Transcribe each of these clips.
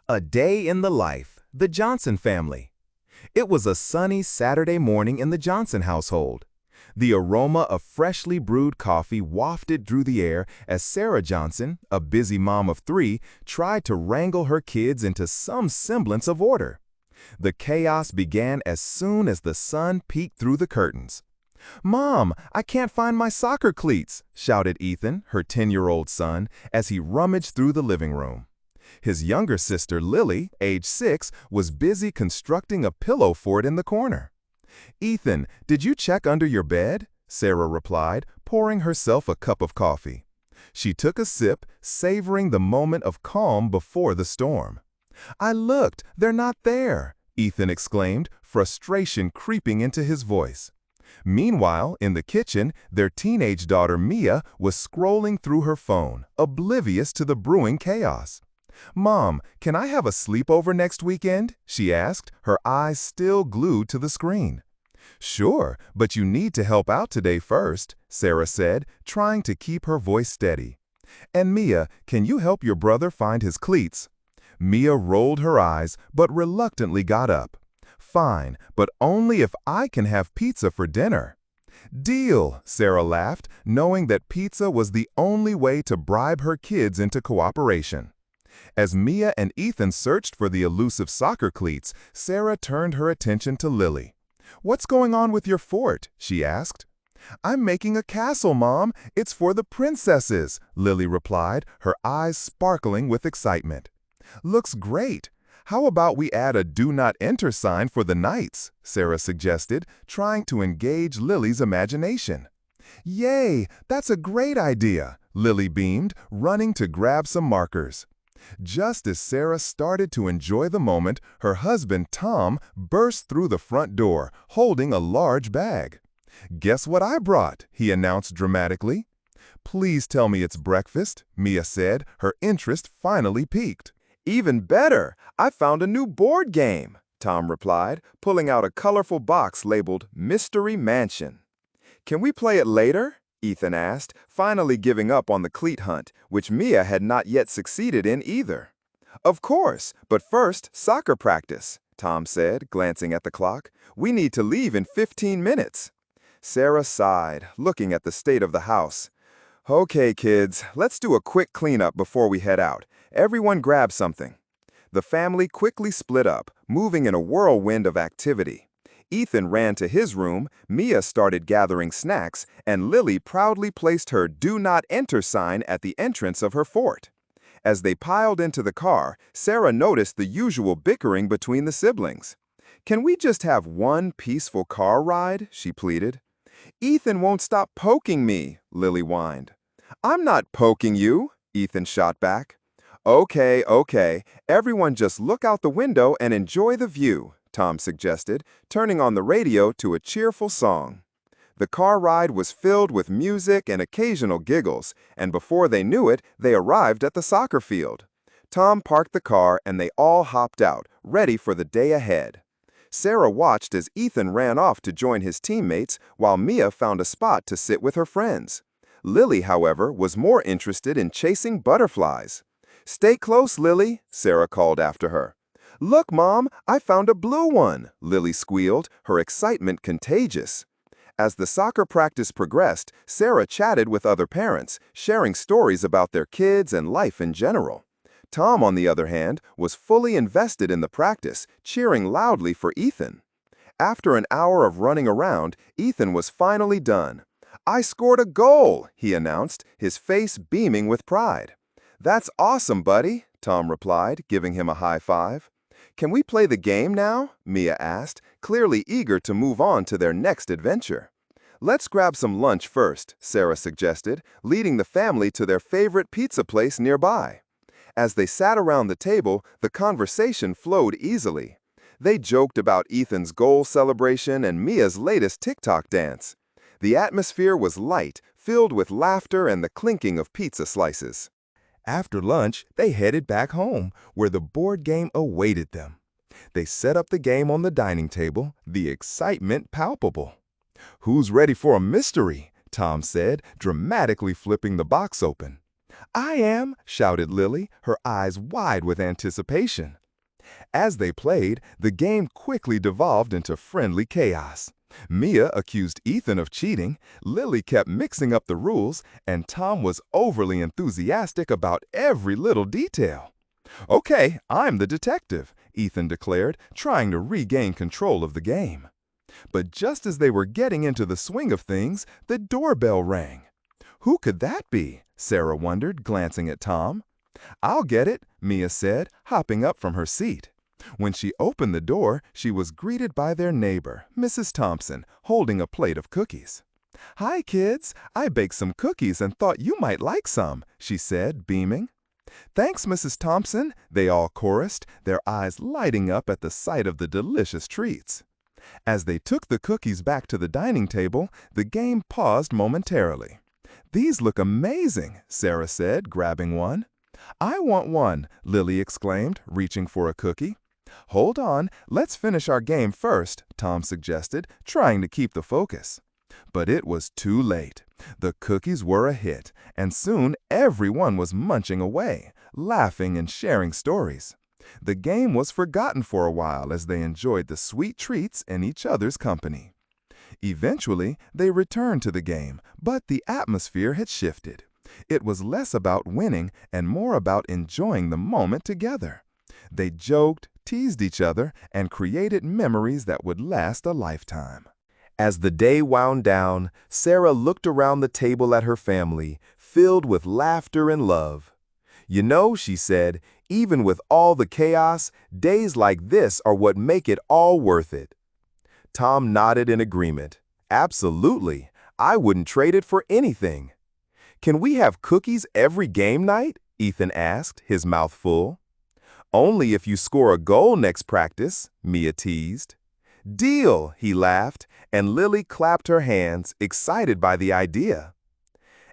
A day in the life, the Johnson family. It was a sunny Saturday morning in the Johnson household. The aroma of freshly brewed coffee wafted through the air as Sarah Johnson, a busy mom of three, tried to wrangle her kids into some semblance of order. The chaos began as soon as the sun peeked through the curtains. "Mom, I can't find my soccer cleats," shouted Ethan, her 10-year-old son, as he rummaged through the living room. His younger sister, Lily, age 6, was busy constructing a pillow fort in the corner. "Ethan, did you check under your bed?" Sarah replied, pouring herself a cup of coffee. She took a sip, savoring the moment of calm before the storm. "I looked, they're not there," Ethan exclaimed, frustration creeping into his voice. Meanwhile, in the kitchen, their teenage daughter Mia was scrolling through her phone, oblivious to the brewing chaos. "Mom, can I have a sleepover next weekend?" she asked, her eyes still glued to the screen. "Sure, but you need to help out today first," Sarah said, trying to keep her voice steady. "And Mia, can you help your brother find his cleats?" Mia rolled her eyes, but reluctantly got up. "Fine, but only if I can have pizza for dinner." "Deal," Sarah laughed, knowing that pizza was the only way to bribe her kids into cooperation. As Mia and Ethan searched for the elusive soccer cleats, Sarah turned her attention to Lily. "What's going on with your fort?" she asked. "I'm making a castle, Mom. It's for the princesses," Lily replied, her eyes sparkling with excitement. "Looks great. How about we add a do not enter sign for the knights?" Sarah suggested, trying to engage Lily's imagination. "Yay, that's a great idea," Lily beamed, running to grab some markers. Just as Sarah started to enjoy the moment, her husband, Tom, burst through the front door, holding a large bag. "Guess what I brought?" he announced dramatically. "Please tell me it's breakfast," Mia said, her interest finally piqued. "Even better! I found a new board game," Tom replied, pulling out a colorful box labeled Mystery Mansion. "Can we play it later?" Ethan asked, finally giving up on the cleat hunt, which Mia had not yet succeeded in either. "Of course, but first, soccer practice," Tom said, glancing at the clock. "We need to leave in 15 minutes. Sarah sighed, looking at the state of the house. "Okay, kids, let's do a quick cleanup before we head out. Everyone grab something." The family quickly split up, moving in a whirlwind of activity. Ethan ran to his room, Mia started gathering snacks, and Lily proudly placed her do not enter sign at the entrance of her fort. As they piled into the car, Sarah noticed the usual bickering between the siblings. "Can we just have one peaceful car ride?" she pleaded. "Ethan won't stop poking me," Lily whined. "I'm not poking you," Ethan shot back. Okay, everyone just look out the window and enjoy the view," Tom suggested, turning on the radio to a cheerful song. The car ride was filled with music and occasional giggles, and before they knew it, they arrived at the soccer field. Tom parked the car and they all hopped out, ready for the day ahead. Sarah watched as Ethan ran off to join his teammates, while Mia found a spot to sit with her friends. Lily, however, was more interested in chasing butterflies. "Stay close, Lily," Sarah called after her. "Look, Mom, I found a blue one," Lily squealed, her excitement contagious. As the soccer practice progressed, Sarah chatted with other parents, sharing stories about their kids and life in general. Tom, on the other hand, was fully invested in the practice, cheering loudly for Ethan. After an hour of running around, Ethan was finally done. "I scored a goal," he announced, his face beaming with pride. "That's awesome, buddy," Tom replied, giving him a high five. "Can we play the game now?" Mia asked, clearly eager to move on to their next adventure. "Let's grab some lunch first," Sarah suggested, leading the family to their favorite pizza place nearby. As they sat around the table, the conversation flowed easily. They joked about Ethan's goal celebration and Mia's latest TikTok dance. The atmosphere was light, filled with laughter and the clinking of pizza slices. After lunch, they headed back home, where the board game awaited them. They set up the game on the dining table, the excitement palpable. "Who's ready for a mystery?" Tom said, dramatically flipping the box open. "I am," shouted Lily, her eyes wide with anticipation. As they played, the game quickly devolved into friendly chaos. Mia accused Ethan of cheating, Lily kept mixing up the rules, and Tom was overly enthusiastic about every little detail. "Okay, I'm the detective," Ethan declared, trying to regain control of the game. But just as they were getting into the swing of things, the doorbell rang. Who could that be? Sarah wondered, glancing at Tom. "I'll get it," Mia said, hopping up from her seat. When she opened the door, she was greeted by their neighbor, Mrs. Thompson, holding a plate of cookies. "Hi, kids. I baked some cookies and thought you might like some," she said, beaming. "Thanks, Mrs. Thompson," they all chorused, their eyes lighting up at the sight of the delicious treats. As they took the cookies back to the dining table, the game paused momentarily. "These look amazing," Sarah said, grabbing one. "I want one," Lily exclaimed, reaching for a cookie. "Hold on, let's finish our game first," Tom suggested, trying to keep the focus. But it was too late. The cookies were a hit, and soon everyone was munching away, laughing and sharing stories. The game was forgotten for a while as they enjoyed the sweet treats in each other's company. Eventually, they returned to the game, but the atmosphere had shifted. It was less about winning and more about enjoying the moment together. They joked, teased each other, and created memories that would last a lifetime. As the day wound down, Sarah looked around the table at her family, filled with laughter and love. "You know," she said, "even with all the chaos, days like this are what make it all worth it." Tom nodded in agreement. "Absolutely. I wouldn't trade it for anything." "Can we have cookies every game night?" Ethan asked, his mouth full. "Only if you score a goal next practice," Mia teased. "Deal," he laughed, and Lily clapped her hands, excited by the idea.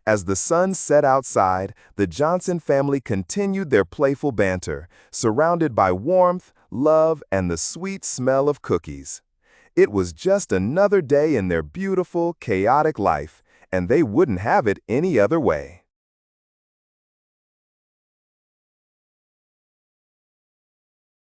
As the sun set outside, the Johnson family continued their playful banter, surrounded by warmth, love, and the sweet smell of cookies. It was just another day in their beautiful, chaotic life, and they wouldn't have it any other way.